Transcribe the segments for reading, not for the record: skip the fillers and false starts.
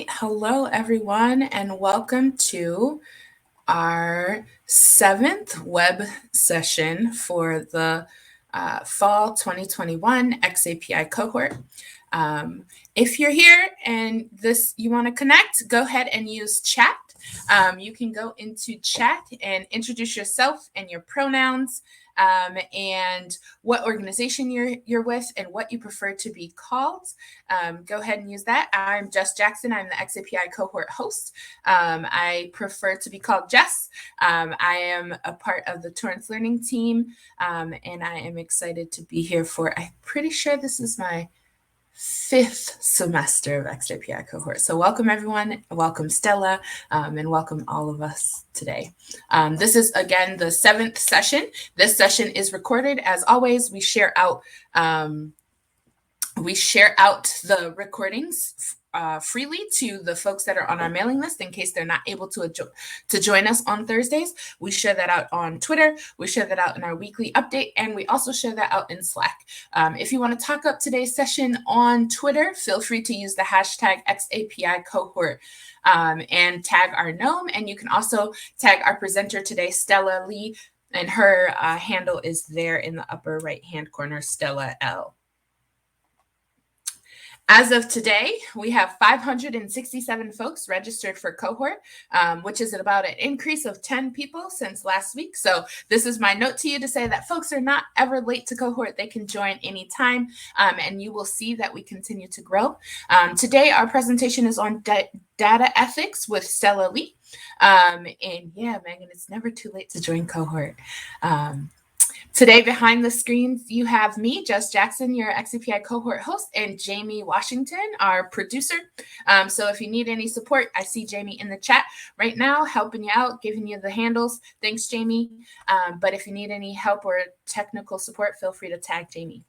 right. Hello, everyone, and welcome to our 7th web session for the fall 2021 xAPI cohort. If you're here and you want to connect, go ahead and use chat. You can go into chat and introduce yourself and your pronouns, and what organization you're with and what you prefer to be called. Go ahead and use that. I'm Jess Jackson. I'm the xAPI cohort host. I prefer to be called Jess. I am a part of the Torrance Learning team, and I am excited to be here for, I'm pretty sure this is my 5th semester of xAPI cohort. So welcome everyone, welcome Stella, and welcome all of us today. This is again the 7th session. This session is recorded. As always, we share out the recordings freely to the folks that are on our mailing list in case they're not able to join us on Thursdays. We share that out on Twitter. We share that out in our weekly update, and we also share that out in Slack. If you want to talk up today's session on Twitter, feel free to use the hashtag xAPI cohort and tag our gnome. And you can also tag our presenter today, Stella Lee, and her handle is there in the upper right-hand corner, Stella L. As of today, we have 567 folks registered for cohort, which is about an increase of 10 people since last week. So this is my note to you to say that folks are not ever late to cohort. They can join anytime, and you will see that we continue to grow. Today, our presentation is on data ethics with Stella Lee. And yeah, Megan, it's never too late to join cohort. Today, behind the screens, you have me, Jess Jackson, your xAPI cohort host, and Jamie Washington, our producer. So if you need any support, I see Jamie in the chat right now, helping you out, giving you the handles. Thanks, Jamie. But if you need any help or technical support, feel free to tag Jamie.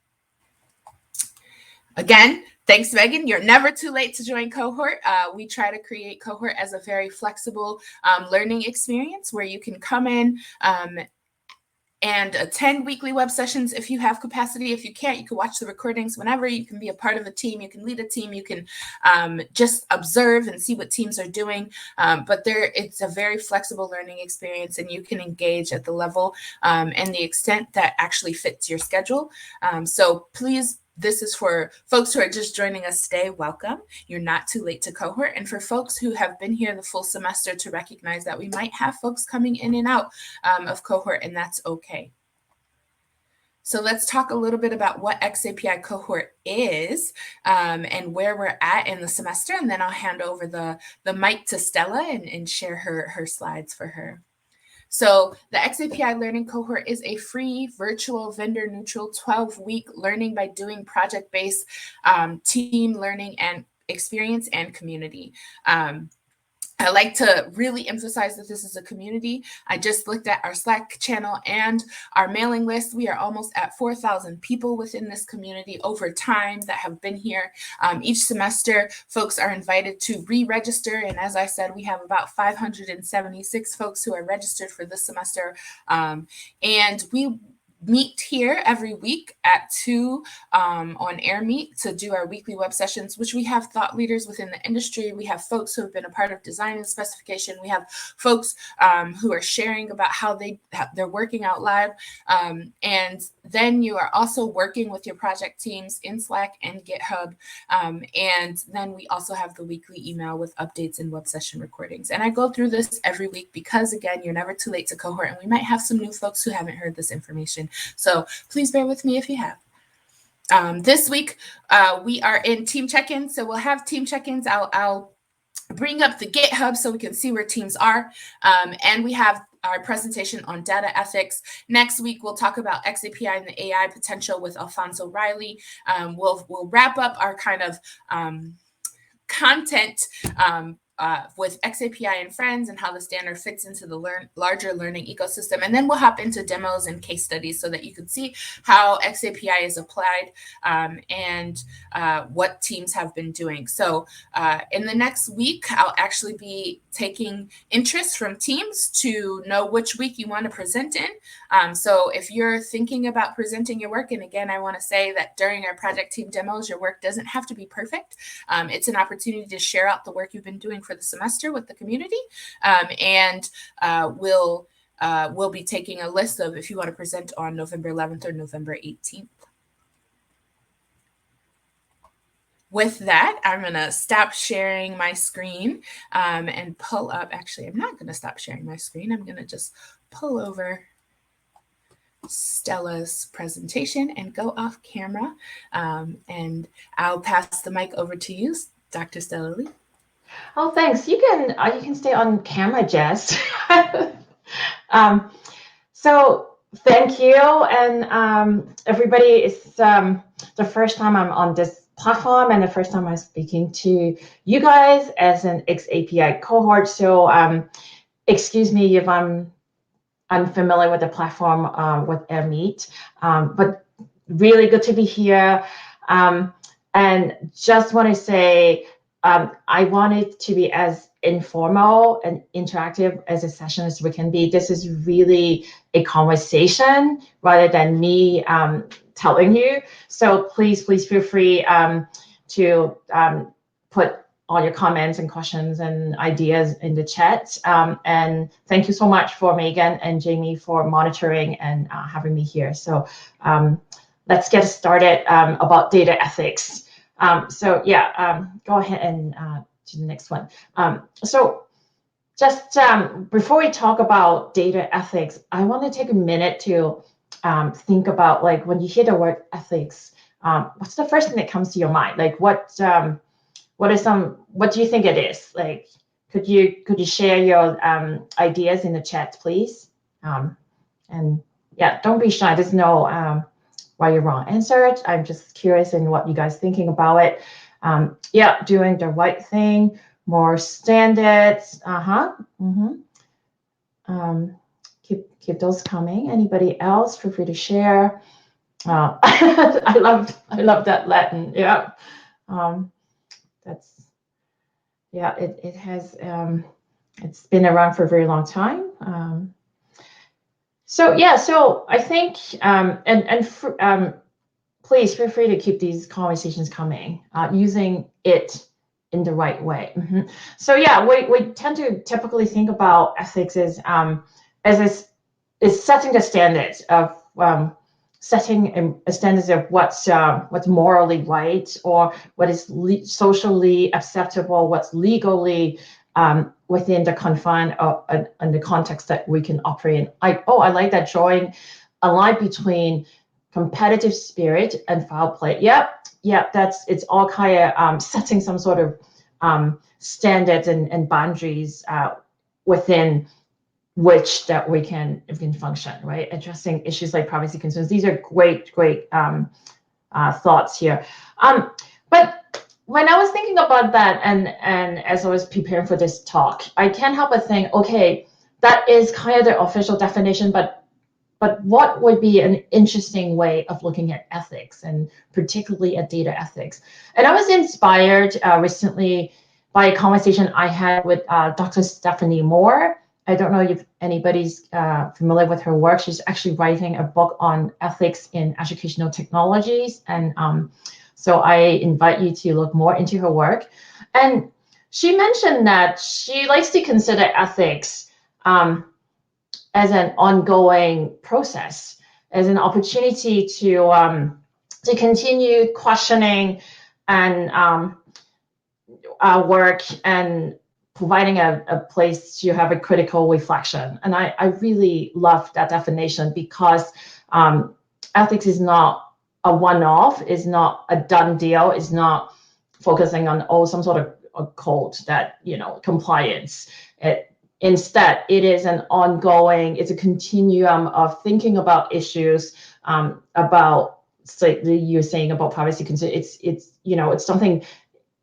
Again, thanks, Megan. You're never too late to join cohort. We try to create cohort as a very flexible learning experience where you can come in and attend weekly web sessions if you have capacity. If you can't, you can watch the recordings whenever. You can be a part of a team. You can lead a team. You can just observe and see what teams are doing. But it's a very flexible learning experience, and you can engage at the level and the extent that actually fits your schedule. So please, this is for folks who are just joining us today. Welcome. You're not too late to cohort. And for folks who have been here the full semester, to recognize that we might have folks coming in and out of cohort, and that's okay. So let's talk a little bit about what xAPI cohort is and where we're at in the semester. And then I'll hand over the mic to Stella and share her slides for her. So the xAPI Learning Cohort is a free, virtual, vendor-neutral 12-week learning by doing project-based team learning and experience and community. I like to really emphasize that this is a community. I just looked at our Slack channel and our mailing list. We are almost at 4,000 people within this community over time that have been here. Each semester, folks are invited to re-register. And as I said, we have about 576 folks who are registered for this semester. And we meet here every week at 2 on Air Meet to do our weekly web sessions, which we have thought leaders within the industry. We have folks who have been a part of design and specification. We have folks who are sharing about how they're working out loud. And then you are also working with your project teams in Slack and GitHub. And then we also have the weekly email with updates and web session recordings. And I go through this every week because, again, you're never too late to cohort, and we might have some new folks who haven't heard this information. So please bear with me if you have. This week, we are in team check-ins. So we'll have team check-ins. I'll bring up the GitHub so we can see where teams are. And we have our presentation on data ethics. Next week, we'll talk about xAPI and the AI potential with Alfonso Riley. We'll wrap up our kind of content with xAPI and friends and how the standard fits into the larger learning ecosystem. And then we'll hop into demos and case studies so that you can see how xAPI is applied and what teams have been doing. So in the next week, I'll actually be taking interest from teams to know which week you want to present in. So if you're thinking about presenting your work, and again, I want to say that during our project team demos, your work doesn't have to be perfect. It's an opportunity to share out the work you've been doing for the semester with the community. And we'll be taking a list of if you want to present on November 11th or November 18th. With that, I'm going to stop sharing my screen and pull up. Actually, I'm not going to stop sharing my screen. I'm going to just pull over Stella's presentation and go off camera. And I'll pass the mic over to you, Dr. Stella Lee. Oh, thanks. You can stay on camera, Jess. So thank you, and everybody. It's the first time I'm on this platform and the first time I'm speaking to you guys as an xAPI cohort. So excuse me if I'm unfamiliar with the platform with Meet, but really good to be here. And just want to say, I want it to be as informal and interactive as a session as we can be. This is really a conversation rather than me telling you. So please feel free to put all your comments and questions and ideas in the chat. And thank you so much for Megan and Jamie for monitoring and having me here. So let's get started about data ethics. So yeah, go ahead and to the next one. So just before we talk about data ethics, I want to take a minute to think about, like, when you hear the word ethics, what's the first thing that comes to your mind? Like, what do you think it is? Like, could you share your ideas in the chat, please? And yeah, don't be shy. There's no why you're wrong answer. I'm just curious in what you guys thinking about it. Yeah, doing the right thing, more standards. Keep those coming. Anybody else? Feel free to share. I love that Latin. Yeah. It has it's been around for a very long time. So I think please feel free to keep these conversations coming, using it in the right way. So yeah, we tend to typically think about ethics as setting the standards of setting a standards of what's morally right, or what is socially acceptable, what's legally within the confine of and the context that we can operate in. I like that, drawing a line between competitive spirit and foul play. Yep, it's all kind of setting some sort of standards and boundaries within which that we can function, right? Addressing issues like privacy concerns. These are great thoughts here. But when I was thinking about that, and as I was preparing for this talk, I can't help but think, okay, that is kind of the official definition, but what would be an interesting way of looking at ethics, and particularly at data ethics? And I was inspired recently by a conversation I had with Dr. Stephanie Moore. I don't know if anybody's familiar with her work. She's actually writing a book on ethics in educational technologies. And so I invite you to look more into her work. And she mentioned that she likes to consider ethics as an ongoing process, as an opportunity to continue questioning and work, and providing a place to have a critical reflection. And I really love that definition, because ethics is not a one-off, is not a done deal, is not focusing on some sort of a code that, compliance. Instead, it is an ongoing, it's a continuum of thinking about issues, about, so you're saying about privacy concerns. It's something,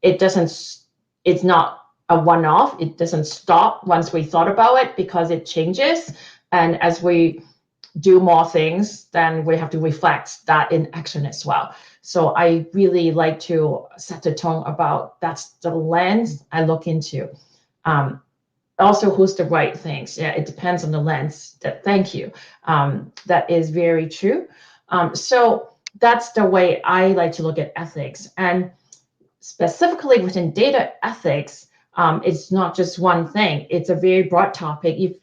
it's not a one-off. It doesn't stop once we thought about it because it changes. And as we do more things, then we have to reflect that in action as well. So I really like to set the tone about that's the lens I look into. Also, who's the right things? Yeah, it depends on the lens. Thank you. That is very true. So that's the way I like to look at ethics. And specifically within data ethics, it's not just one thing. It's a very broad topic. If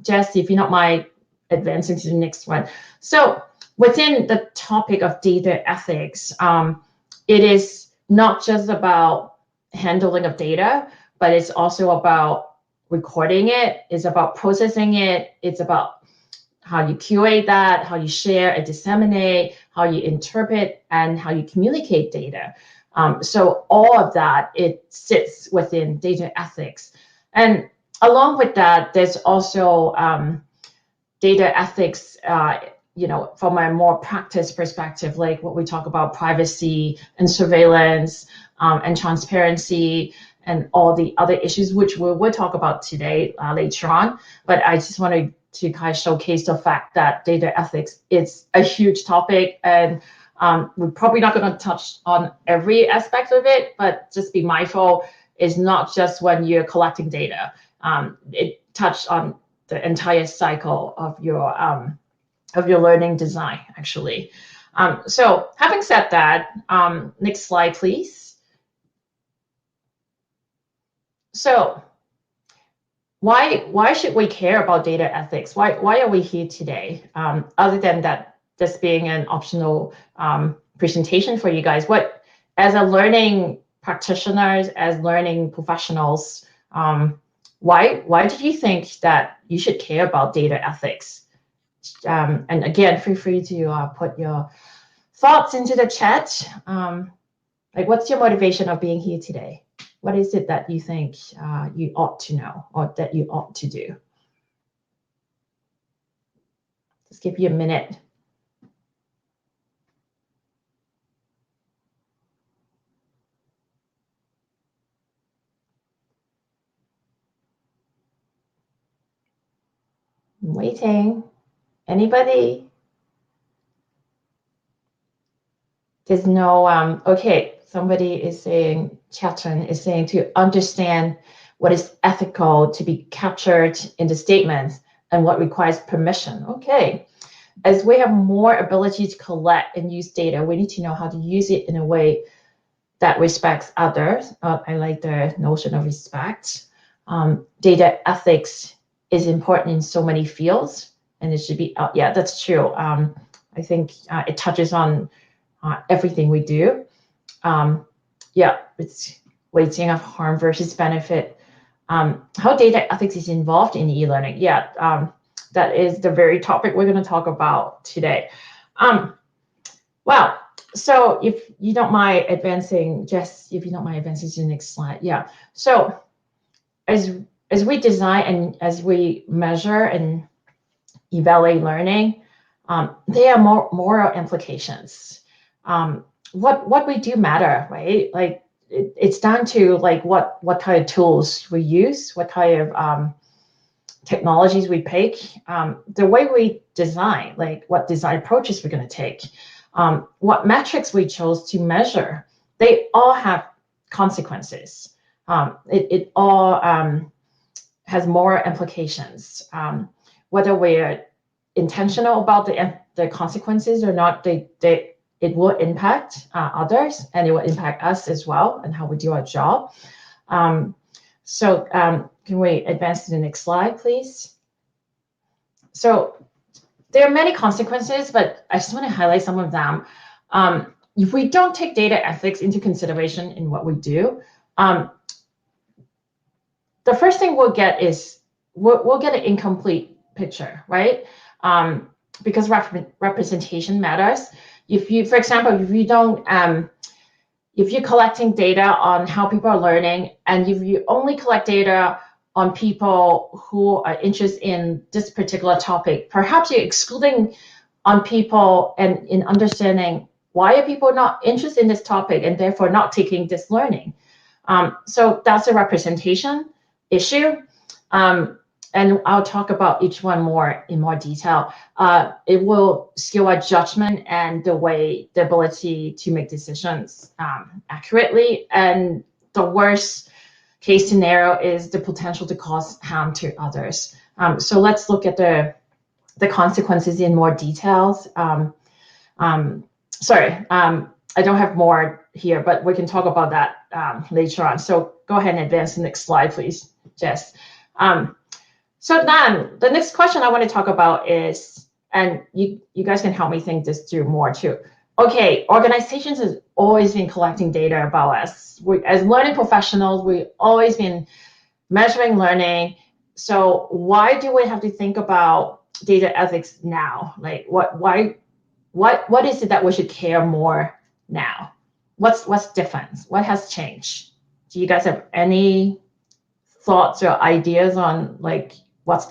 Jess, if you're not mind advancing to the next one. So within the topic of data ethics, it is not just about handling of data, but it's also about recording it, it's about processing it, it's about how you curate that, how you share and disseminate, how you interpret, and how you communicate data. So all of that, it sits within data ethics. And along with that, there's also data ethics, from a more practice perspective, like what we talk about privacy and surveillance and transparency and all the other issues, which we will talk about today later on. But I just wanted to kind of showcase the fact that data ethics is a huge topic, and we're probably not going to touch on every aspect of it, but just be mindful, it's not just when you're collecting data. It touched on the entire cycle of your learning design, actually. So having said that, next slide, please. So why should we care about data ethics? Why are we here today? Other than that, this being an optional presentation for you guys, what, as a learning practitioners, as learning professionals, why do you think that you should care about data ethics? And again, feel free to put your thoughts into the chat. Like, what's your motivation of being here today? What is it that you think you ought to know or that you ought to do? Just give you a minute. I'm waiting. Anybody? There's no, okay, somebody is saying, Chatron is saying, to understand what is ethical to be captured in the statements and what requires permission. Okay, as we have more ability to collect and use data, we need to know how to use it in a way that respects others. I like the notion of respect. Data ethics is important in so many fields, and it should be, yeah, that's true. I think it touches on everything we do. Yeah, it's weighting of harm versus benefit. How data ethics is involved in e-learning. Yeah, that is the very topic we're going to talk about today. Well, so if you don't mind advancing, Jess, if you don't mind advancing to the next slide. Yeah, so as we design and as we measure and evaluate learning, there are more moral implications. What we do matter, right? Like it's down to like what kind of tools we use, what kind of technologies we pick, the way we design, like what design approaches we're going to take, what metrics we chose to measure. They all have consequences. It all has more implications. Whether we're intentional about the consequences or not, it will impact others, and it will impact us as well and how we do our job. So can we advance to the next slide, please? So there are many consequences, but I just want to highlight some of them. If we don't take data ethics into consideration in what we do, the first thing we'll get is we'll get an incomplete picture, right? Because representation matters. If you, for example, if you don't, if you're collecting data on how people are learning, and if you only collect data on people who are interested in this particular topic, perhaps you're excluding on people and in understanding why are people not interested in this topic and therefore not taking this learning. So that's a representation issue. And I'll talk about each one in more detail. It will skew our judgment and the ability to make decisions accurately. And the worst case scenario is the potential to cause harm to others. So let's look at the consequences in more details. I don't have more here, but we can talk about that later on. So go ahead and advance the next slide, please, Jess. So then the next question I want to talk about is, and you guys can help me think this through more too. Okay, organizations have always been collecting data about us. As learning professionals, we've always been measuring learning. So why do we have to think about data ethics now? Like what is it that we should care more now? What's different? What has changed? Do you guys have any thoughts or ideas on like what's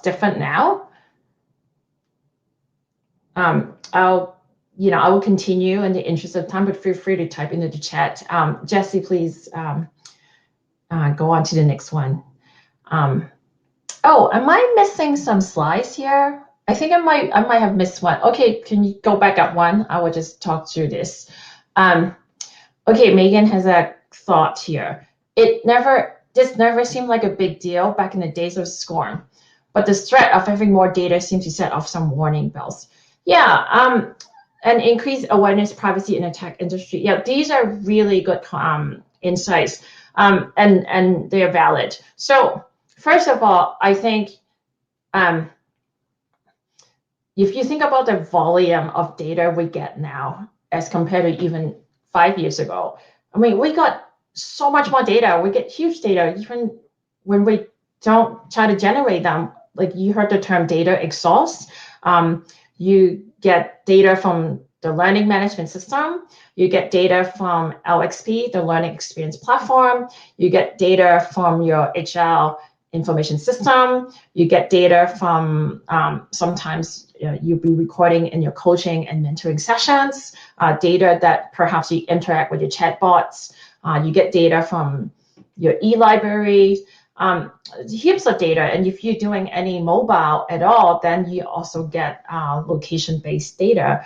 different now? I will continue in the interest of time, but feel free to type into the chat. Jesse, please go on to the next one. Oh, am I missing some slides here? I think I might have missed one. Okay, can you go back up one? I will just talk through this. Okay, Megan has a thought here. This never seemed like a big deal back in the days of SCORM, but the threat of having more data seems to set off some warning bells. Yeah, and increased awareness, privacy in the tech industry. Yeah, these are really good insights, and they are valid. So first of all, I think if you think about the volume of data we get now as compared to even 5 years ago, I mean, we got so much more data. We get huge data, even when we don't try to generate them. Like you heard the term data exhaust. You get data from the learning management system. You get data from LXP, the learning experience platform. You get data from your HR information system. You get data from sometimes you'll be recording in your coaching and mentoring sessions, data that perhaps you interact with your chatbots. You get data from your e-library, heaps of data. And if you're doing any mobile at all, then you also get location-based data.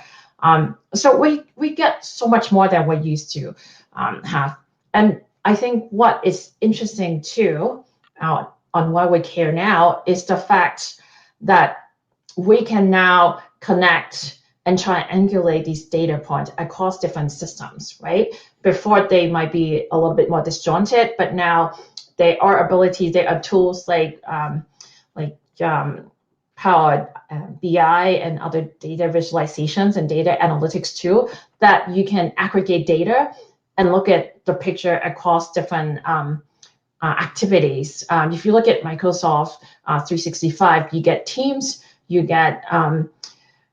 So we get so much more than we used to have. And I think what is interesting too, on why we care now, is the fact that we can now connect and triangulate these data points across different systems, right? Before they might be a little bit more disjointed, but now there are tools like Power BI and other data visualizations and data analytics too, that you can aggregate data and look at the picture across different activities. If you look at Microsoft 365, you get Teams, you get the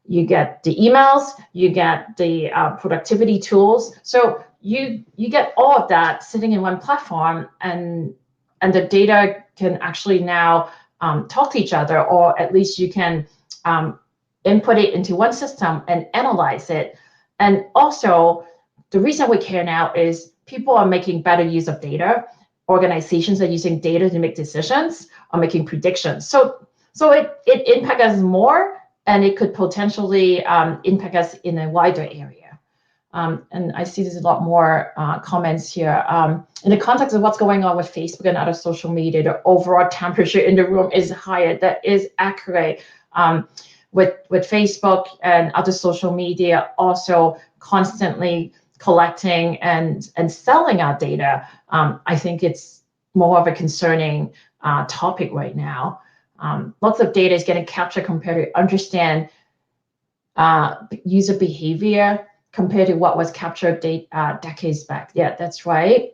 emails, you get the productivity tools. So you get all of that sitting in one platform, and the data can actually now talk to each other, or at least you can input it into one system and analyze it. And also, the reason we care now is people are making better use of data. Organizations are using data to make decisions or making predictions. So it impacts us more, and it could potentially impact us in a wider area. And I see there's a lot more comments here. In the context of what's going on with Facebook and other social media, the overall temperature in the room is higher. That is accurate. With Facebook and other social media also constantly collecting and selling our data, I think it's more of a concerning topic right now. Lots of data is getting captured compared to understand user behavior compared to what was captured decades back. Yeah, that's right.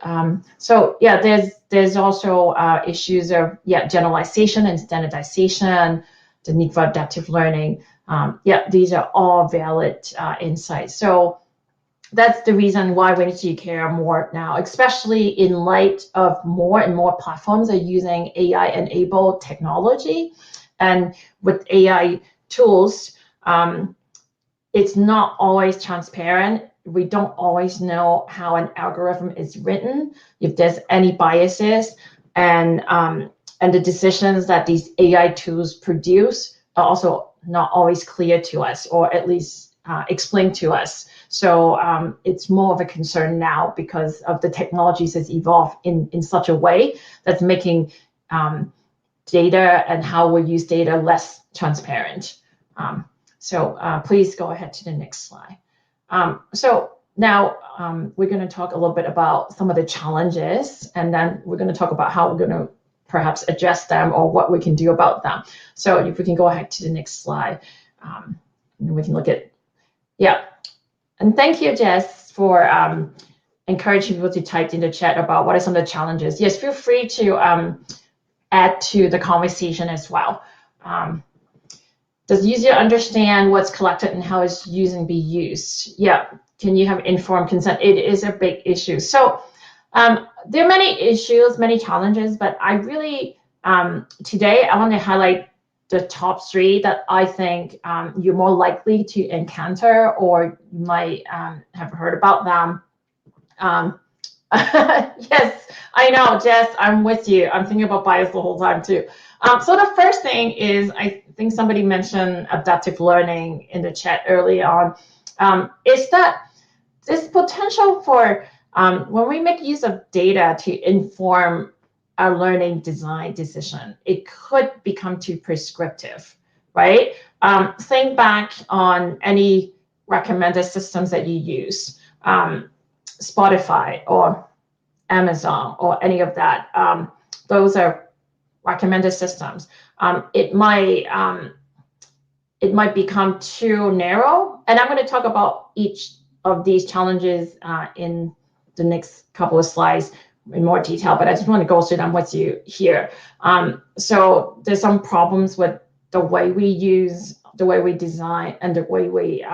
So yeah, there's also issues of generalization and standardization, the need for adaptive learning. These are all valid insights. So that's the reason why we need to care more now, especially in light of more and more platforms are using AI-enabled technology. And with AI tools, it's not always transparent. We don't always know how an algorithm is written, if there's any biases, and the decisions that these AI tools produce are also not always clear to us, or at least explained to us. So it's more of a concern now because of the technologies that's evolved in such a way that's making data and how we use data less transparent. So please go ahead to the next slide. So now we're going to talk a little bit about some of the challenges, and then we're going to talk about how we're going to perhaps address them or what we can do about them. So if we can go ahead to the next slide, and we can look at, yeah. And thank you, Jess, for encouraging people to type in the chat about what are some of the challenges. Yes, feel free to add to the conversation as well. Does the user understand what's collected and how it's used and be used? Yeah. Can you have informed consent? It is a big issue. So there are many issues, many challenges, but I really, today, I want to highlight the top 3 that I think you're more likely to encounter, or you might have heard about them. Yes, I know, Jess, I'm with you. I'm thinking about bias the whole time too. So the first thing is, I think somebody mentioned adaptive learning in the chat early on, is that this potential for when we make use of data to inform our learning design decision, it could become too prescriptive, right? Think back on any recommended systems that you use, Spotify or Amazon or any of that. Those are recommended systems. It might become too narrow, and I'm going to talk about each of these challenges in the next couple of slides in more detail, but I just want to go through them with you here. So there's some problems with the way we use, the way we design, and the way we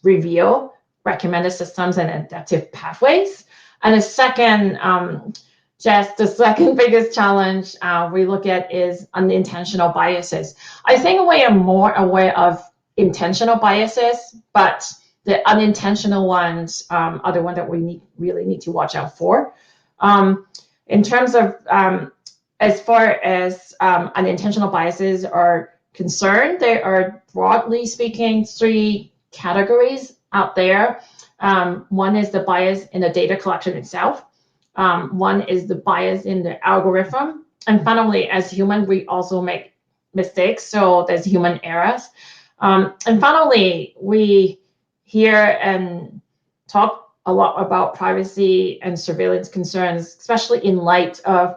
reveal recommended systems and adaptive pathways. And the second, Jess, the second biggest challenge we look at is unintentional biases. I think we are more aware of intentional biases, but the unintentional ones are the ones that we really need to watch out for. In terms of, as far as unintentional biases are concerned, there are, broadly speaking, 3 categories out there. One is the bias in the data collection itself. One is the bias in the algorithm. And finally, as human, we also make mistakes, so there's human errors. And finally, we hear and talk a lot about privacy and surveillance concerns, especially in light of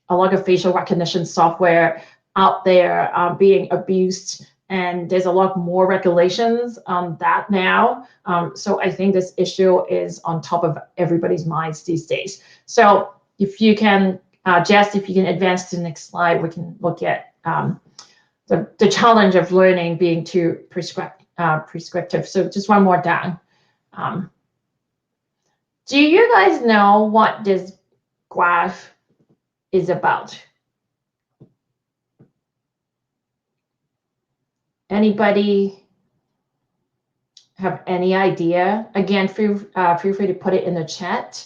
a lot of facial recognition software out there being abused, and there's a lot more regulations on that now. So I think this issue is on top of everybody's minds these days. So if you can, Jess, if you can advance to the next slide, we can look at the challenge of learning being too prescriptive. So just one more down. Do you guys know what this graph is about? Anybody have any idea? Again, feel free to put it in the chat.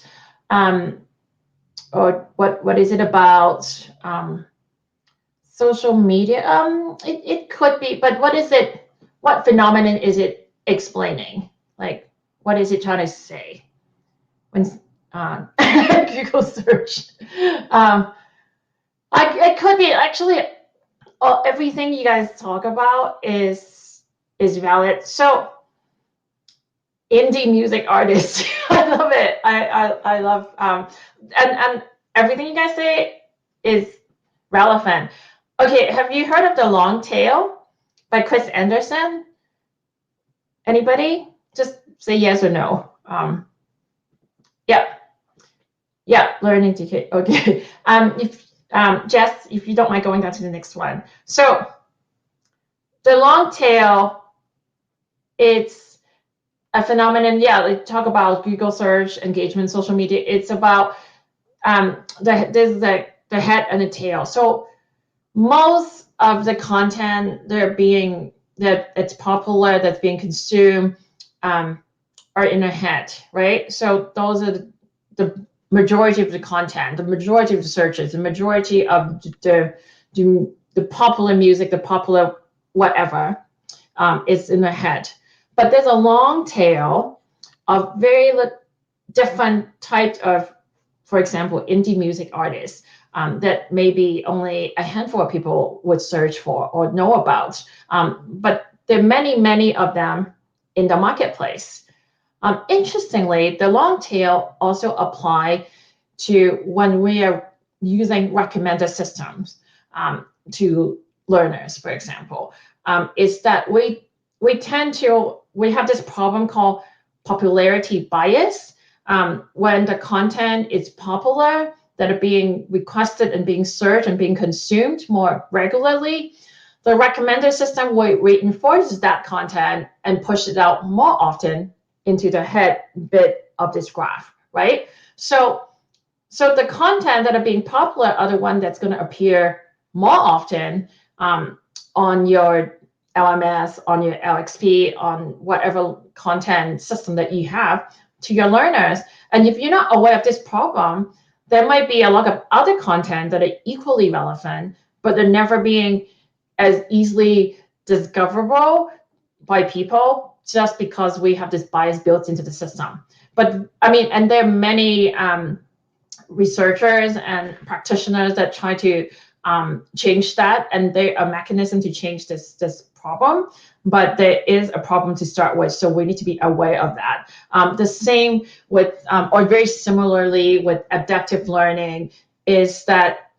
Or what is it about? Social media? It could be, but what is it? What phenomenon is it explaining? Like, what is it trying to say? When Google search, it could be actually. Everything you guys talk about is valid. So indie music artists, I love it. I love and everything you guys say is relevant. Okay, have you heard of The Long Tail by Chris Anderson? Anybody? Just say yes or no. Yeah, learning to hit. Okay. Jess, if you don't mind going down to the next one. So the long tail, it's a phenomenon. Yeah, they talk about Google search, engagement, social media. It's about there's the head and the tail. So most of the content they're being that it's popular, that's being consumed, are in the head, right? So those are the majority of the content, the majority of the searches, the majority of the popular music, the popular whatever is in the head. But there's a long tail of very different types of, for example, indie music artists that maybe only a handful of people would search for or know about. But there are many, many of them in the marketplace. Interestingly, the long tail also apply to when we are using recommender systems to learners, for example, is that we have this problem called popularity bias. When the content is popular, that are being requested and being searched and being consumed more regularly, the recommender system will reinforce that content and push it out more often into the head bit of this graph, right? So the content that are being popular are the one that's going to appear more often on your LMS, on your LXP, on whatever content system that you have to your learners. And if you're not aware of this problem, there might be a lot of other content that are equally relevant, but they're never being as easily discoverable by people just because we have this bias built into the system. But I mean, and there are many researchers and practitioners that try to change that, and there are mechanisms to change this problem, but there is a problem to start with, so we need to be aware of that. The same with, or very similarly with adaptive learning, is that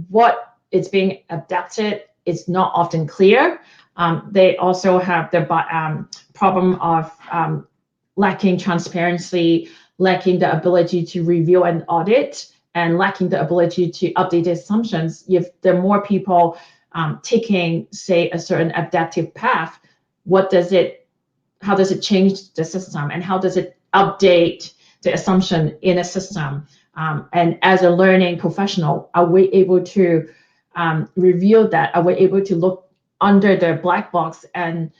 what is being adapted is not often clear. They also have the problem of lacking transparency, lacking the ability to review and audit, and lacking the ability to update the assumptions. If there are more people taking, say, a certain adaptive path, how does it change the system, and how does it update the assumption in a system? And as a learning professional, are we able to reveal that? Are we able to look under the black box and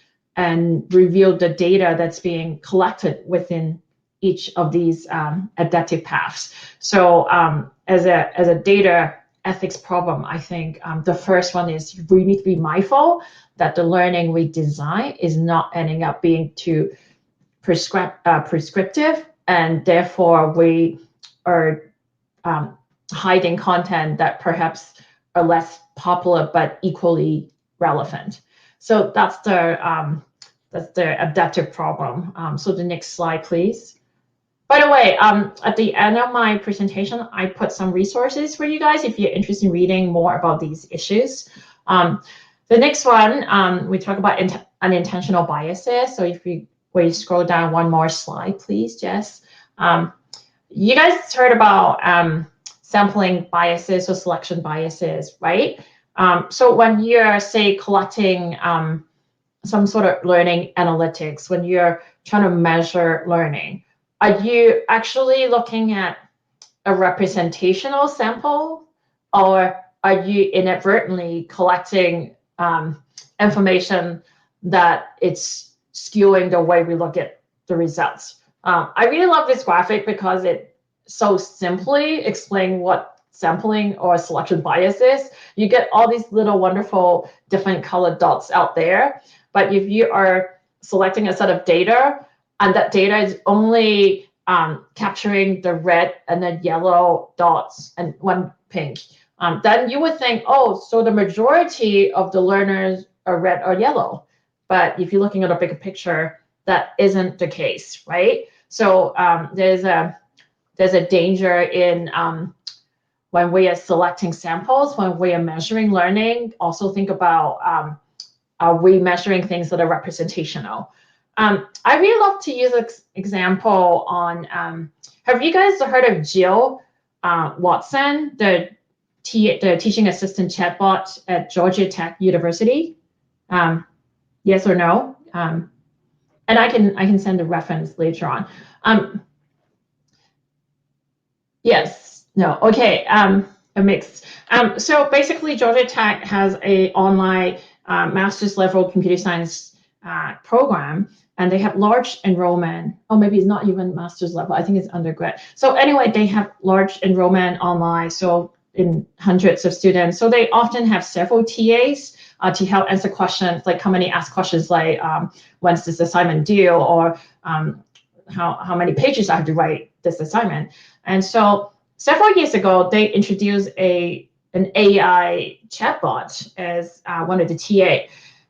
reveal the data that's being collected within each of these adaptive paths? So as a data ethics problem, I think the first one is we need to be mindful that the learning we design is not ending up being too prescriptive, and therefore we are hiding content that perhaps are less popular but equally relevant. So that's the adaptive problem. So the next slide, please. By the way, at the end of my presentation, I put some resources for you guys if you're interested in reading more about these issues. The next one, we talk about unintentional biases. So if we scroll down one more slide, please, Jess. You guys heard about sampling biases or selection biases, right? So when you're, say, collecting some sort of learning analytics, when you're trying to measure learning, are you actually looking at a representational sample, or are you inadvertently collecting information that it's skewing the way we look at the results? I really love this graphic because it so simply explains what sampling or selection bias is. You get all these little wonderful different colored dots out there, but if you are selecting a set of data, and that data is only capturing the red and the yellow dots and one pink, then you would think, oh, so the majority of the learners are red or yellow. But if you're looking at a bigger picture, that isn't the case, right? So there's a danger in when we are selecting samples, when we are measuring learning. Also think about, are we measuring things that are representational? I really love to use an example on, have you guys heard of Jill Watson, the teaching assistant chatbot at Georgia Tech University? Yes or no? And I can send a reference later on. Yes, no, okay, a mix. So basically Georgia Tech has a online master's level computer science program, and they have large enrollment. Oh, maybe it's not even master's level. I think it's undergrad. So anyway, they have large enrollment online, so in hundreds of students. So they often have several TAs to help answer questions, like company ask questions like, when's this assignment due, or how many pages I have to write this assignment. And so several years ago, they introduced an AI chatbot as one of the TA.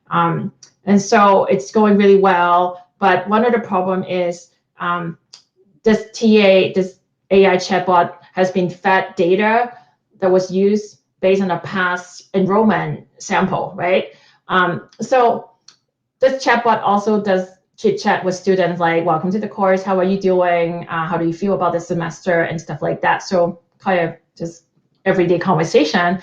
And so it's going really well. But one of the problem is this AI chatbot has been fed data that was used based on a past enrollment sample, right? So this chatbot also does chit chat with students like, welcome to the course, how are you doing? How do you feel about this semester and stuff like that. So kind of just everyday conversation.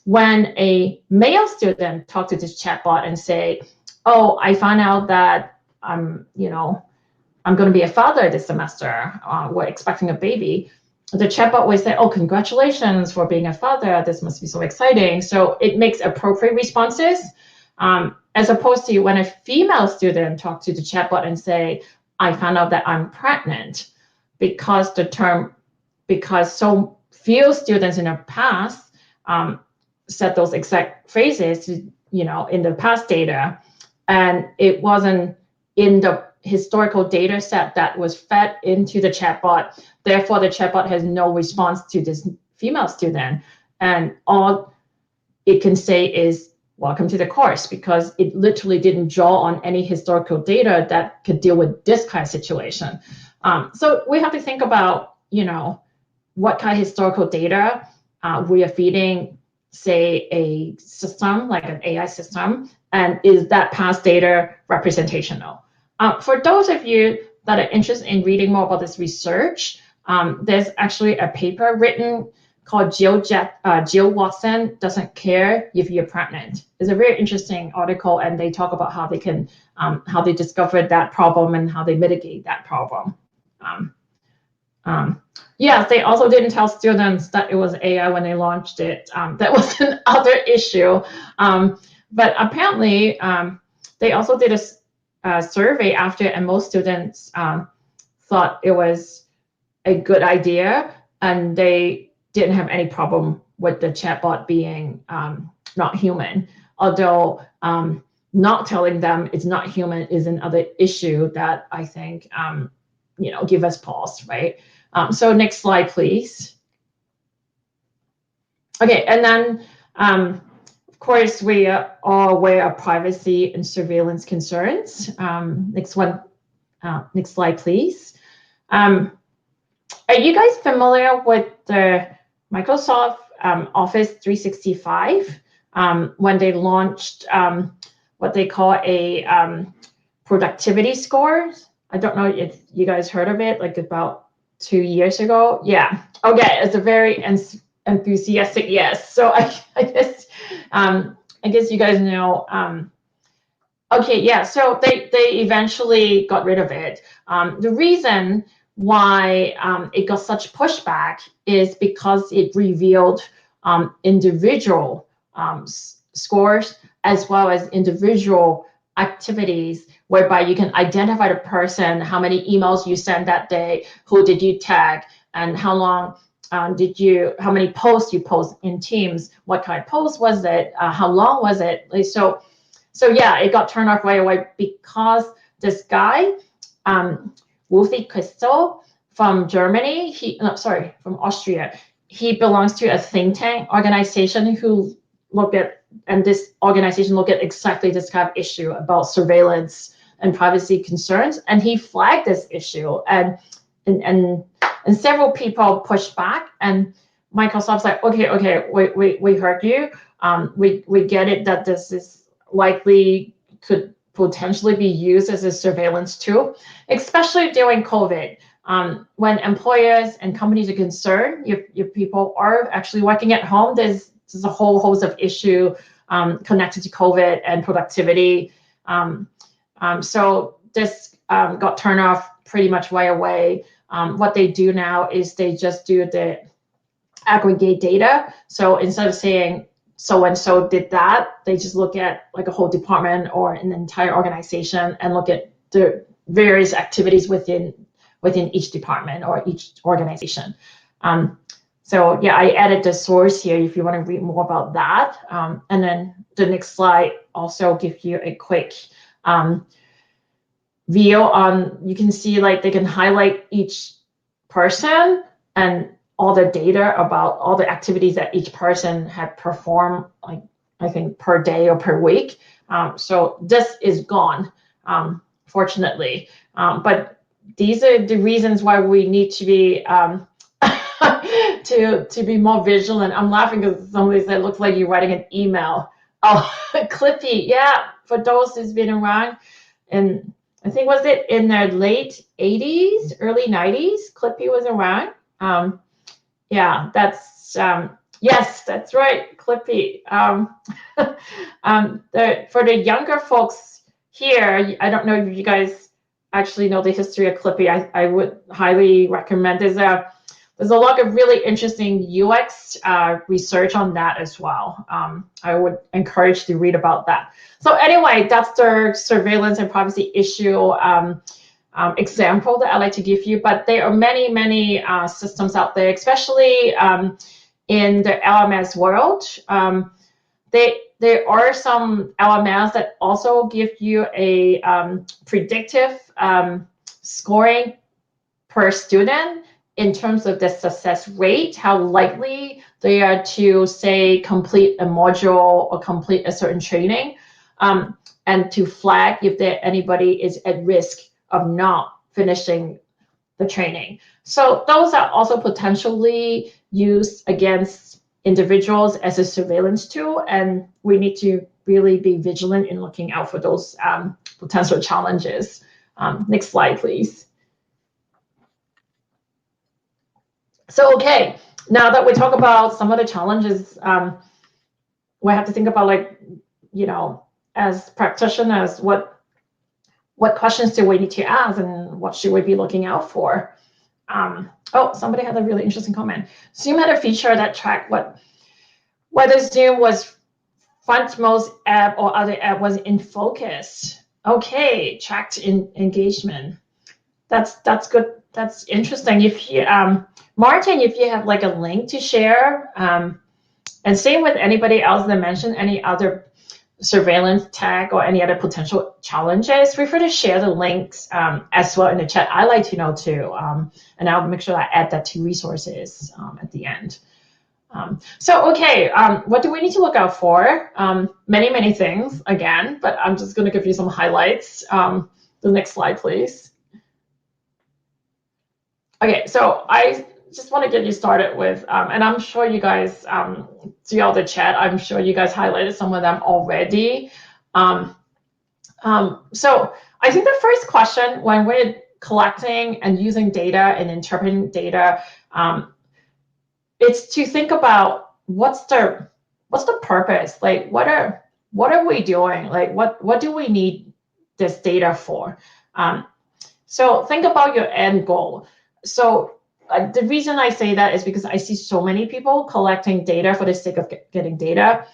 When a male student talks to this chatbot and say, oh, I found out that I'm going to be a father this semester. We're expecting a baby. The chatbot will say, oh, congratulations for being a father. This must be so exciting. So it makes appropriate responses, as opposed to when a female student talks to the chatbot and say, I found out that I'm pregnant, because so few students in the past said those exact phrases, in the past data, and it wasn't in the historical data set that was fed into the chatbot. Therefore, the chatbot has no response to this female student, and all it can say is, welcome to the course, because it literally didn't draw on any historical data that could deal with this kind of situation. So we have to think about, what kind of historical data we are feeding, say, a system like an AI system, and is that past data representational? For those of you that are interested in reading more about this research, there's actually a paper written called Jill Watson Doesn't Care If You're Pregnant. It's a very interesting article, and they talk about how they discovered that problem and how they mitigate that problem. Yes, they also didn't tell students that it was AI when they launched it. That was another issue. But apparently, they also did a survey after, and most students thought it was a good idea, and they didn't have any problem with the chatbot being not human. Although not telling them it's not human is another issue that I think give us pause, right? So next slide, please. Okay, and then of course we are all aware of privacy and surveillance concerns. Next slide, please. Are you guys familiar with the Microsoft Office 365 when they launched what they call a productivity score? I don't know if you guys heard of it, like about 2 years ago. Yeah. Okay. It's a very enthusiastic yes. So I guess you guys know. Okay. Yeah. So they eventually got rid of it. The reason why it got such pushback is because it revealed individual scores as well as individual activities, whereby you can identify the person, how many emails you sent that day, who did you tag, and how long how many posts you post in Teams, what kind of post was it, how long was it? So yeah, it got turned off right away because this guy, Wolfie Crystal from Germany, from Austria, he belongs to a think tank organization who this organization look at exactly this kind of issue about surveillance and privacy concerns, and he flagged this issue, and several people pushed back, and Microsoft's like, okay, we heard you, we get it that this is likely could potentially be used as a surveillance tool, especially during COVID. When employers and companies are concerned, your people are actually working at home, there's a whole host of issue connected to COVID and productivity. So this got turned off pretty much right away. What they do now is they just do the aggregate data. So instead of saying so-and-so did that. They just look at like a whole department or an entire organization and look at the various activities within each department or each organization. So yeah, I added the source here if you want to read more about that. And then the next slide also gives you a quick view on, you can see like they can highlight each person and all the data about all the activities that each person had performed, like I think per day or per week. So this is gone, fortunately. But these are the reasons why we need to be to be more vigilant. I'm laughing because somebody said it looks like you're writing an email. Oh, Clippy, yeah. For those who's been around, and I think was it in the late 80s, early 90s, Clippy was around. Yeah, that's yes, that's right, Clippy. For the younger folks here, I don't know if you guys actually know the history of Clippy. I would highly recommend. There's a lot of really interesting UX research on that as well. I would encourage to read about that. So anyway, that's the surveillance and privacy issue example that I like to give you. But there are many, many systems out there, especially in the LMS world. There are some LMS that also give you a predictive scoring per student in terms of the success rate, how likely they are to, say, complete a module or complete a certain training, and to flag if anybody is at risk of not finishing the training. So those are also potentially used against individuals as a surveillance tool, and we need to really be vigilant in looking out for those potential challenges. Next slide, please. So, okay, now that we talk about some of the challenges, we have to think about, like, you know, as practitioners, what questions do we need to ask and what should we be looking out for? Oh, somebody had a really interesting comment. Zoom had a feature that tracked whether Zoom was frontmost app or other app was in focus. Okay, tracked in engagement. That's good. That's interesting. If you, Martin, if you have like a link to share, and same with anybody else that mentioned any other surveillance tag or any other potential challenges, feel free to share the links as well in the chat. I like to know too, and I'll make sure I add that to resources at the end. So, okay, what do we need to look out for? Many, many things, again, but I'm just going to give you some highlights. The next slide, please. Okay, so I just want to get you started with, and I'm sure you guys see all the chat. I'm sure you guys highlighted some of them already. So I think the first question when we're collecting and using data and interpreting data, it's to think about what's the purpose? Like, what are we doing? Like, what do we need this data for? So think about your end goal. So the reason I say that is because I see so many people collecting data for the sake of getting data,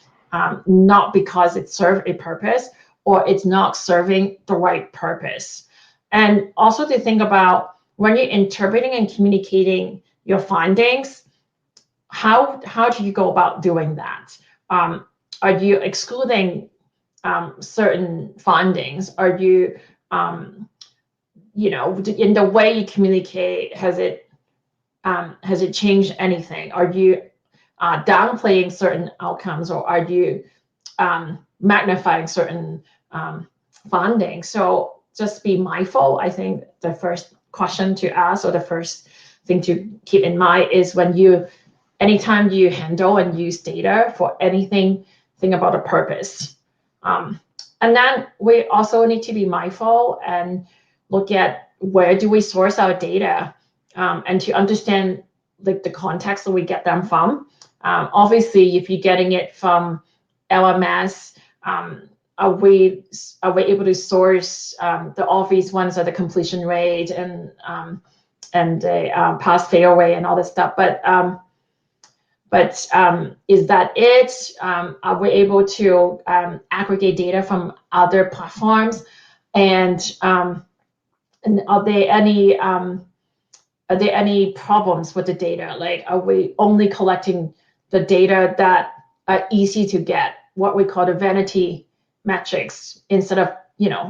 not because it serves a purpose or it's not serving the right purpose. And also to think about when you're interpreting and communicating your findings, how do you go about doing that? Are you excluding certain findings? Are you, you know, in the way you communicate, has it changed anything? Are you downplaying certain outcomes, or are you magnifying certain findings? So just be mindful. I think the first question to ask, or the first thing to keep in mind, is anytime you handle and use data for anything, think about a purpose. And then we also need to be mindful and look at where do we source our data, and to understand like the context that we get them from. Obviously, if you're getting it from LMS, are we able to source the obvious ones, are the completion rate and the pass fail rate and all this stuff. But is that it? Are we able to aggregate data from other platforms? And are there any problems with the data? Like, are we only collecting the data that are easy to get, what we call the vanity metrics, instead of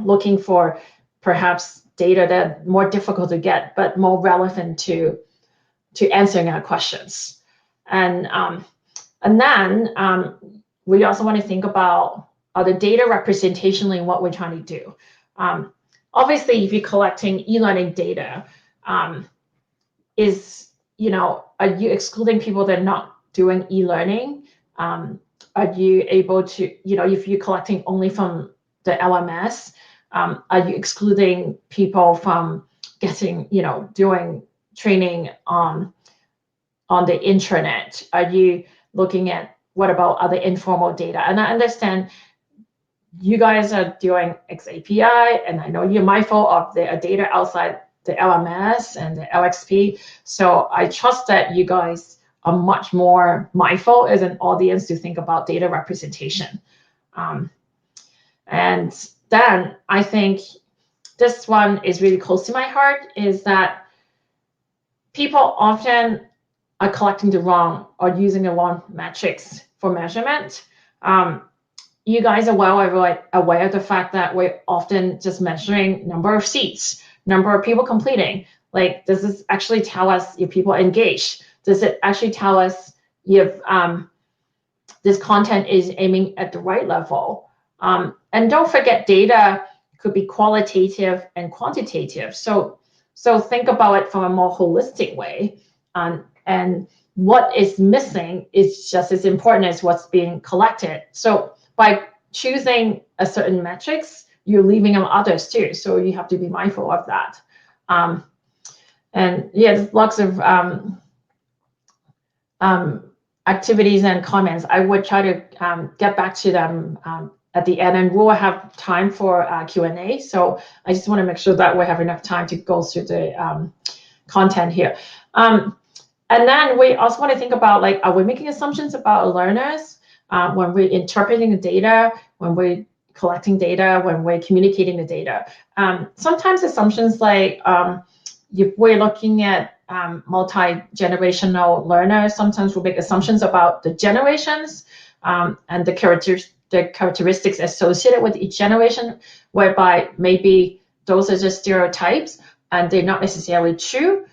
looking for perhaps data that more difficult to get but more relevant to answering our questions? And then we also want to think about the data representationally what we're trying to do. Obviously, if you're collecting e-learning data, are you excluding people that are not doing e-learning? Are you able to, if you're collecting only from the LMS, are you excluding people from getting, doing training on the intranet? Are you looking at what about other informal data? And I understand you guys are doing xAPI, and I know you're mindful of the data outside the LMS and the LXP. So I trust that you guys are much more mindful as an audience to think about data representation. And then I think this one is really close to my heart, is that people often are collecting the wrong or using the wrong metrics for measurement. You guys are well aware of the fact that we're often just measuring number of seats, number of people completing. Like, does this actually tell us if people are engaged? Does it actually tell us if this content is aiming at the right level? And don't forget, data could be qualitative and quantitative. So think about it from a more holistic way. And what is missing is just as important as what's being collected. So by choosing a certain metrics, you're leaving out others too. So you have to be mindful of that. And yeah, there's lots of activities and comments. I would try to get back to them at the end, and we'll have time for Q&A. So I just want to make sure that we have enough time to go through the content here. And then we also want to think about, like, are we making assumptions about learners when we're interpreting the data, when we're collecting data, when we're communicating the data? Sometimes assumptions like, if we're looking at multi-generational learners, sometimes we'll make assumptions about the generations and the characteristics associated with each generation, whereby maybe those are just stereotypes and they're not necessarily true.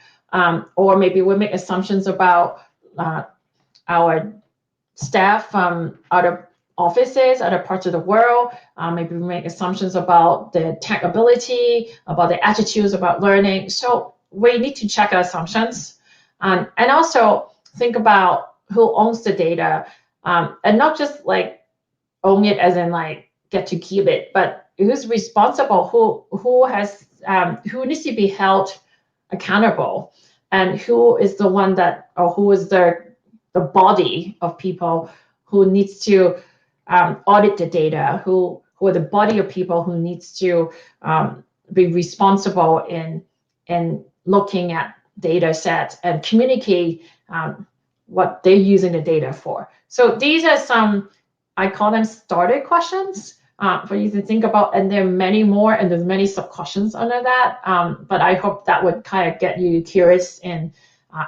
Or maybe we make assumptions about our staff from other offices, other parts of the world. Maybe we make assumptions about the tech ability, about the attitudes about learning. So we need to check our assumptions, and also think about who owns the data, and not just like own it as in like get to keep it, but who's responsible, who needs to be held accountable, and who is the one that, or who is the body of people who needs to audit the data, who are the body of people who needs to be responsible in looking at data sets and communicate what they're using the data for. So these are some, I call them starter questions for you to think about, and there are many more, and there's many sub questions under that. But I hope that would kind of get you curious in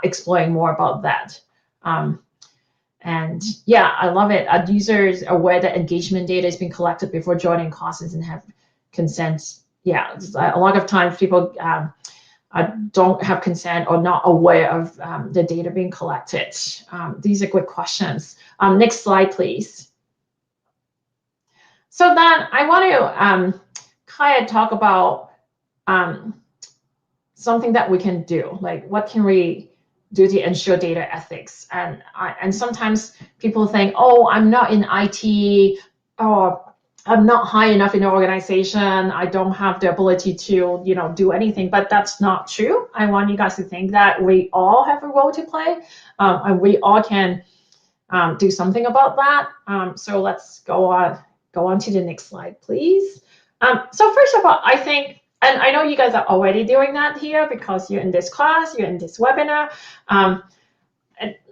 exploring more about that. And yeah, I love it. Are users aware that engagement data is being collected before joining classes and have consent? Yeah, a lot of times people don't have consent or not aware of the data being collected. These are good questions. Next slide, please. So then I want to kind of talk about something that we can do, like what can we do to ensure data ethics? And sometimes people think, oh, I'm not in IT, or I'm not high enough in the organization, I don't have the ability to do anything. But that's not true. I want you guys to think that we all have a role to play, and we all can do something about that. So let's go on to the next slide, please. So first of all, I think, and I know you guys are already doing that here because you're in this class, you're in this webinar, and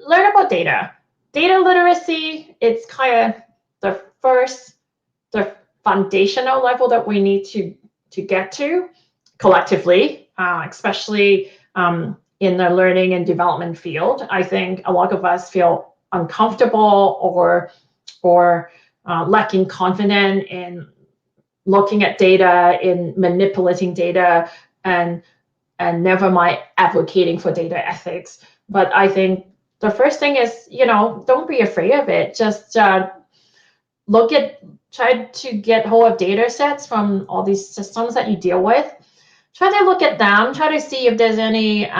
learn about data. data literacy, it's kind of the foundational level that we need to get to collectively, especially in the learning and development field. I think a lot of us feel uncomfortable or lacking confidence in looking at data, in manipulating data, and never mind advocating for data ethics. But I think the first thing is, don't be afraid of it. Just try to get hold of data sets from all these systems that you deal with. Try to look at them, try to see if there's any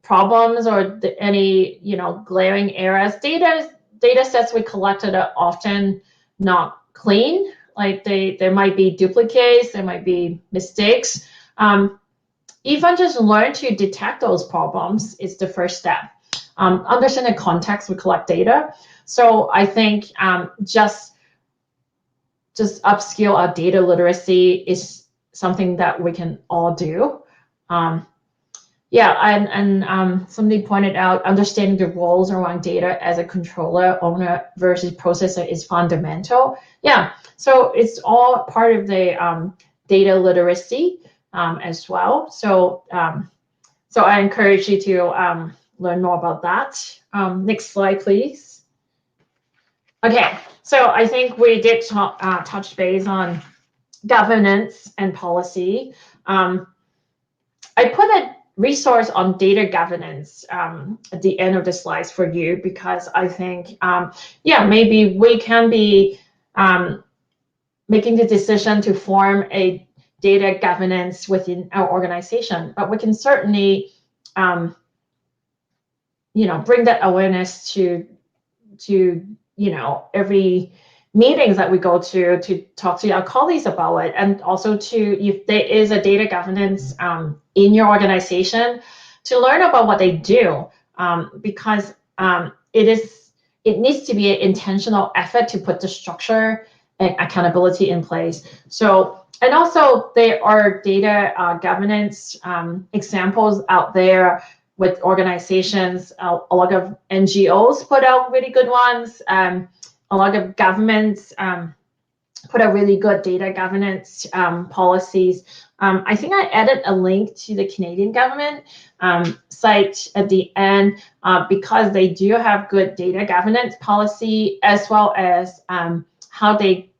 problems or any glaring errors. Data sets we collected are often not clean. Like there might be duplicates, there might be mistakes. Even just learn to detect those problems is the first step. Understand the context we collect data. So I think just upskill our data literacy is something that we can all do. Somebody pointed out understanding the roles around data as a controller, owner versus processor is fundamental. Yeah, so it's all part of the data literacy as well. So I encourage you to learn more about that. Next slide, please. Okay, so I think we did touch base on governance and policy. I put a resource on data governance at the end of the slides for you, because I think, maybe we can be making the decision to form a data governance within our organization, but we can certainly, bring that awareness to every meetings that we go to talk to our colleagues about it, and also if there is a data governance in your organization, to learn about what they do, because it needs to be an intentional effort to put the structure and accountability in place. So, and also there are data governance examples out there with organizations. A lot of NGOs put out really good ones. A lot of governments put out really good data governance policies. I think I added a link to the Canadian government site at the end, because they do have good data governance policy, as well as how they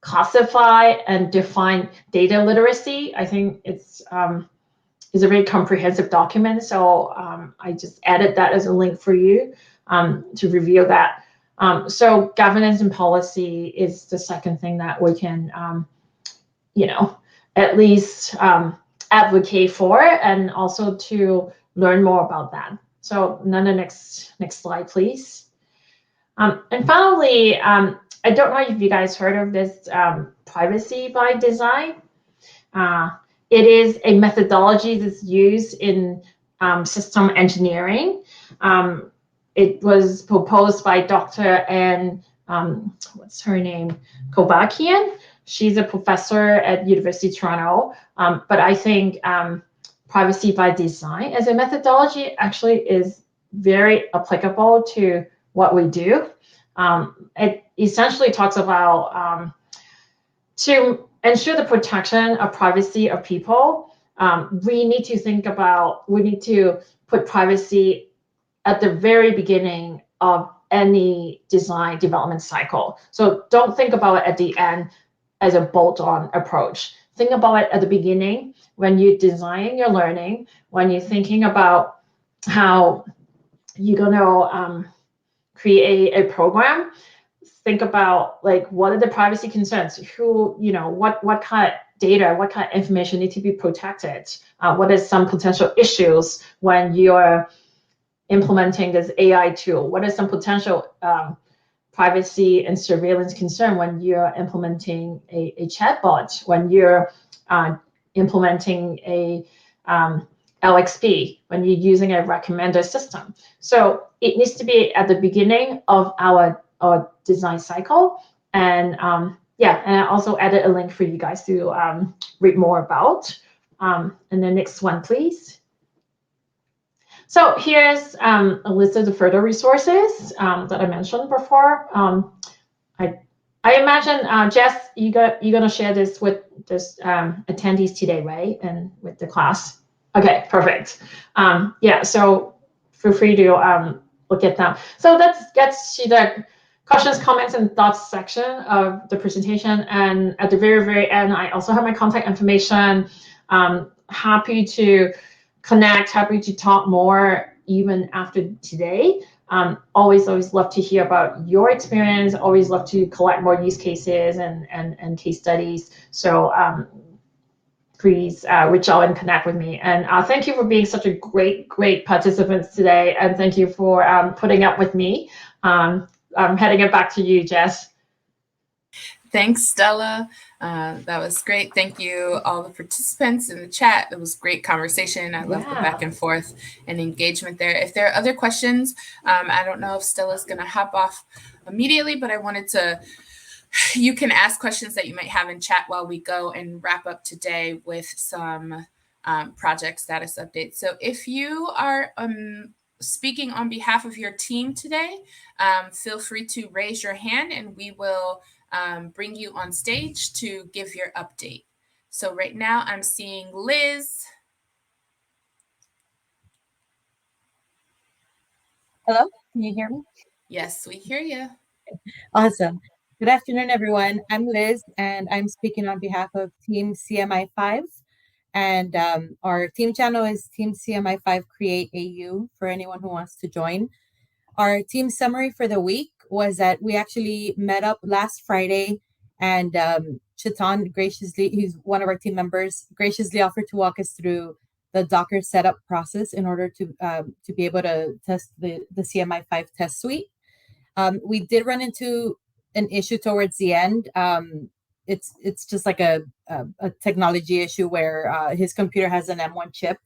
classify and define data literacy. I think it's a very comprehensive document. So I just added that as a link for you to review that. So governance and policy is the second thing that we can, at least advocate for, and also to learn more about that. So then the next slide, please. And finally, I don't know if you guys heard of this privacy by design. It is a methodology that's used in system engineering. It was proposed by Dr. Anne, what's her name, Kovakian. She's a professor at University of Toronto. But I think privacy by design as a methodology actually is very applicable to what we do. It essentially talks about to ensure the protection of privacy of people, we need to put privacy at the very beginning of any design development cycle. So don't think about it at the end as a bolt-on approach. Think about it at the beginning when you're designing your learning, when you're thinking about how you're going to create a program. Think about, like, what are the privacy concerns? What kind of data, what kind of information need to be protected? What are some potential issues when you're implementing this AI tool? What are some potential privacy and surveillance concern when you're implementing a chatbot, when you're implementing a LXP, when you're using a recommender system? So it needs to be at the beginning of our design cycle. And and I also added a link for you guys to read more about. And the next one, please. So here's a list of the further resources that I mentioned before. I imagine, Jess, you're gonna share this with this attendees today, right? And with the class. Okay, perfect. Yeah, so feel free to look at them. So let's get to the questions, comments, and thoughts section of the presentation. And at the very, very end, I also have my contact information. Happy to connect, happy to talk more even after today. Always love to hear about your experience. Always love to collect more use cases and case studies. So please reach out and connect with me. And thank you for being such a great participants today. And thank you for putting up with me. I'm heading it back to you, Jess. Thanks, Stella. That was great. Thank you, all the participants in the chat. It was great conversation. I love the back and forth and engagement there. If there are other questions, I don't know if Stella's going to hop off immediately, but I wanted to, you can ask questions that you might have in chat while we go and wrap up today with some project status updates. So if you are speaking on behalf of your team today, feel free to raise your hand and we will bring you on stage to give your update. So right now I'm seeing Liz. Hello, can you hear me? Yes, we hear you. Awesome. Good afternoon, everyone. I'm Liz, and I'm speaking on behalf of Team CMI5. And our team channel is Team CMI5 Create AU for anyone who wants to join. Our team summary for the week was that we actually met up last Friday, and Chetan graciously, he's one of our team members, graciously offered to walk us through the Docker setup process in order to be able to test the CMI5 test suite. We did run into an issue towards the end. It's just like a technology issue where his computer has an M1 chip,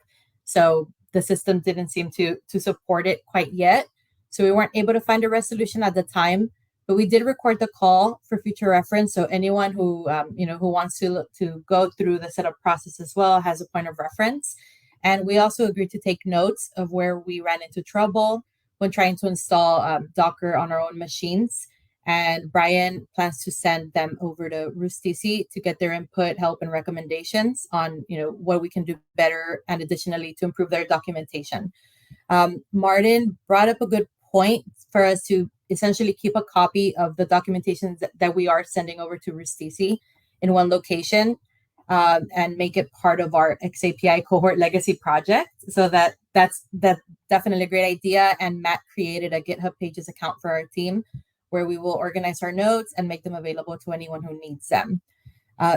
so the system didn't seem to support it quite yet. So we weren't able to find a resolution at the time, but we did record the call for future reference. So anyone who who wants to go through the setup process as well has a point of reference. And we also agreed to take notes of where we ran into trouble when trying to install Docker on our own machines. And Brian plans to send them over to RootsDC to get their input, help, and recommendations on what we can do better, and additionally to improve their documentation. Martin brought up a good point for us to essentially keep a copy of the documentation that we are sending over to RootsDC in one location, and make it part of our xAPI cohort legacy project. So that's definitely a great idea. And Matt created a GitHub Pages account for our team where we will organize our notes and make them available to anyone who needs them.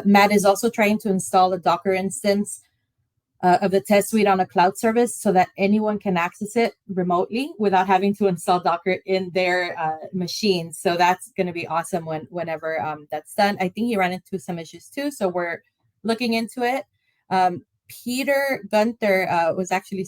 Matt is also trying to install a Docker instance of the test suite on a cloud service so that anyone can access it remotely without having to install Docker in their machines. So that's going to be awesome whenever that's done. I think he ran into some issues too, so we're looking into it. Peter Gunther was actually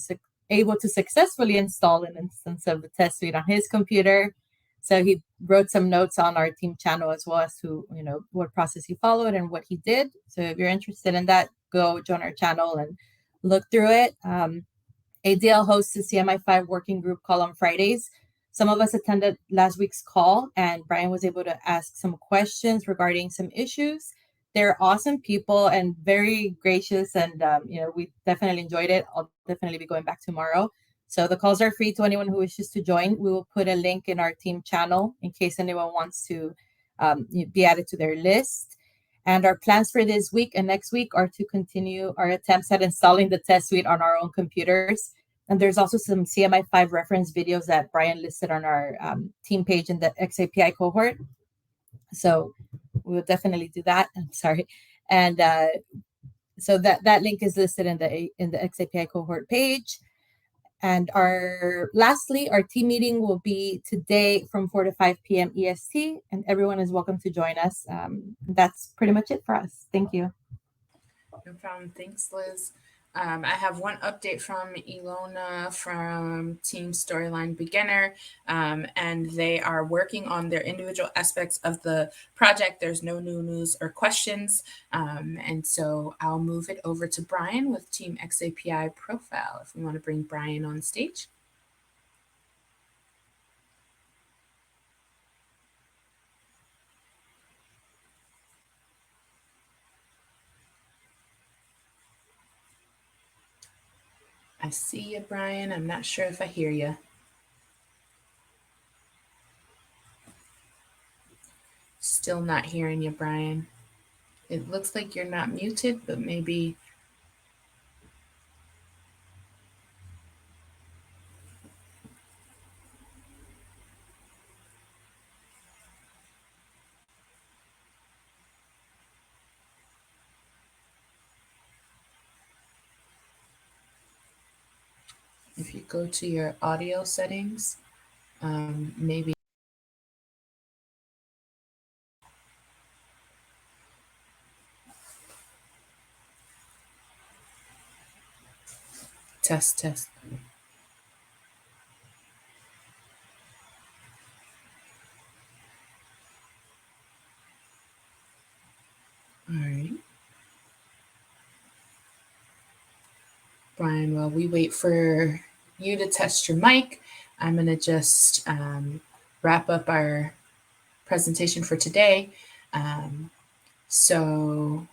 able to successfully install an instance of the test suite on his computer. So he wrote some notes on our team channel as well as to what process he followed and what he did. So if you're interested in that, go join our channel and look through it. ADL hosts the CMI5 working group call on Fridays. Some of us attended last week's call, and Brian was able to ask some questions regarding some issues. They're awesome people and very gracious, and we definitely enjoyed it. I'll definitely be going back tomorrow. So the calls are free to anyone who wishes to join. We will put a link in our team channel in case anyone wants to be added to their list. And our plans for this week and next week are to continue our attempts at installing the test suite on our own computers. And there's also some CMI5 reference videos that Brian listed on our team page in the xAPI cohort. So we'll definitely do that. I'm sorry. And so that link is listed in the xAPI cohort page. And lastly, our team meeting will be today from 4 to 5 p.m. EST, and everyone is welcome to join us. That's pretty much it for us. Thank you. No problem. Thanks, Liz. I have one update from Ilona from Team Storyline Beginner, and they are working on their individual aspects of the project. There's no new news or questions, and so I'll move it over to Brian with Team xAPI Profile, if we want to bring Brian on stage. I see you, Brian. I'm not sure if I hear you. Still not hearing you, Brian. It looks like you're not muted, but maybe. If you go to your audio settings, maybe. Test. All right. Brian, while we wait for you to test your mic, I'm going to just wrap up our presentation for today. So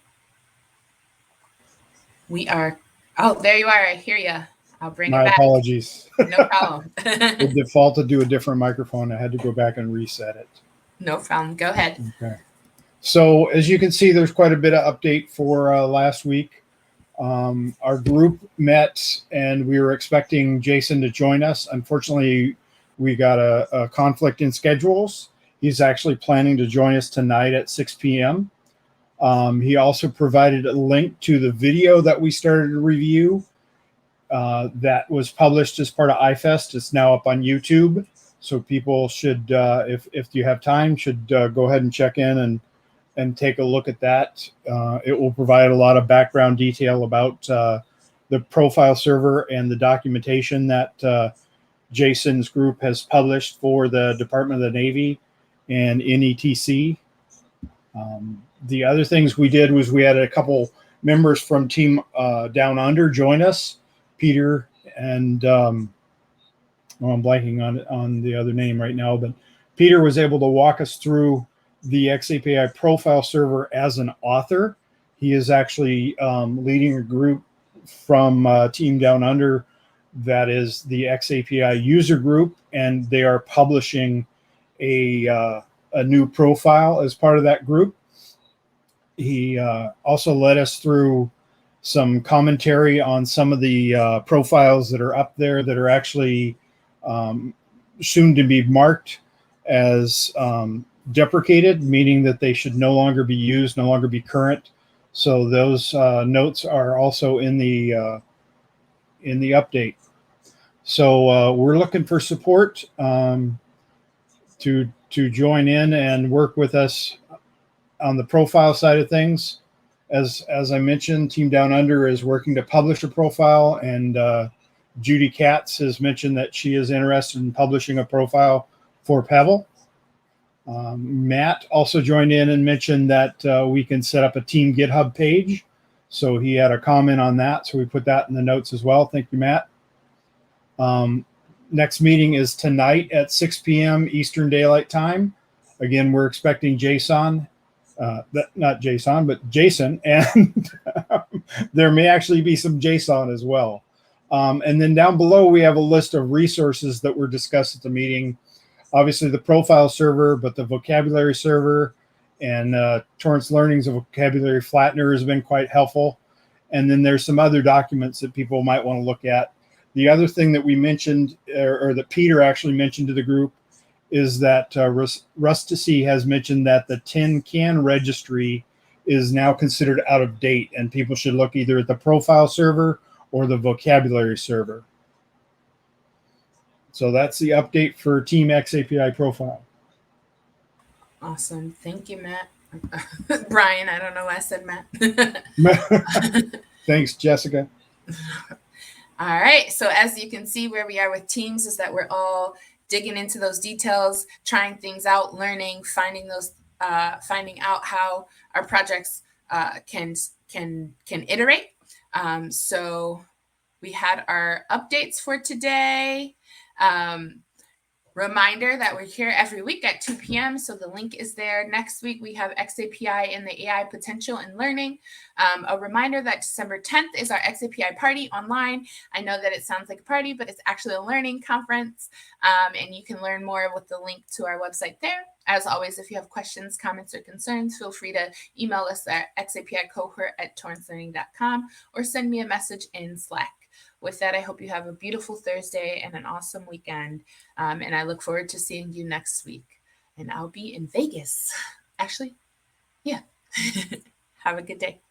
we are, oh, there you are. I hear you. I'll bring it My back. apologies. No problem. It defaulted to a different microphone. I had to go back and reset it. No problem. Go ahead. Okay. So as you can see, there's quite a bit of update for last week. Our group met and we were expecting Jason to join us. Unfortunately, we got a conflict in schedules. He's actually planning to join us tonight at 6 p.m. He also provided a link to the video that we started to review that was published as part of iFest. It's now up on YouTube. So people should, if you have time, should go ahead and check in and take a look at that. It will provide a lot of background detail about the profile server and the documentation that Jason's group has published for the Department of the Navy and NETC. The other things we did was we had a couple members from Team Down Under join us, Peter and I'm blanking on the other name right now, but Peter was able to walk us through the xAPI profile server as an author. He is actually leading a group from Team Down Under that is the xAPI user group, and they are publishing a new profile as part of that group. He also led us through some commentary on some of the profiles that are up there that are actually soon to be marked as deprecated, meaning that they should no longer be used, no longer be current. So those notes are also in the update. So we're looking for support to join in and work with us on the profile side of things. As I mentioned, Team Down Under is working to publish a profile, and Judy Katz has mentioned that she is interested in publishing a profile for Pebble. Matt also joined in and mentioned that we can set up a team GitHub page. So he had a comment on that. So we put that in the notes as well. Thank you, Matt. Next meeting is tonight at 6 p.m. Eastern Daylight Time. Again, we're expecting Jason. Not Jason, but Jason. And there may actually be some JSON as well. And then down below, we have a list of resources that were discussed at the meeting. Obviously, the profile server, but the vocabulary server and Torrance Learning's vocabulary flattener has been quite helpful. And then there's some other documents that people might want to look at. The other thing that we mentioned, or that Peter actually mentioned to the group, is that Rusticy has mentioned that the tin can registry is now considered out of date, and people should look either at the profile server or the vocabulary server. So that's the update for Team xAPI Profile. Awesome. Thank you, Matt. Brian, I don't know why I said Matt. Thanks, Jessica. All right. So as you can see, where we are with teams is that we're all digging into those details, trying things out, learning, finding out how our projects can iterate. So we had our updates for today. Reminder that we're here every week at 2 p.m. So the link is there. Next week, we have xAPI and the AI potential in learning. A reminder that December 10th is our xAPI party online. I know that it sounds like a party, but it's actually a learning conference. And you can learn more with the link to our website there. As always, if you have questions, comments, or concerns, feel free to email us at xapicohort@torrancelearning.com or send me a message in Slack. With that, I hope you have a beautiful Thursday and an awesome weekend. And I look forward to seeing you next week. And I'll be in Vegas. Actually, yeah. Have a good day.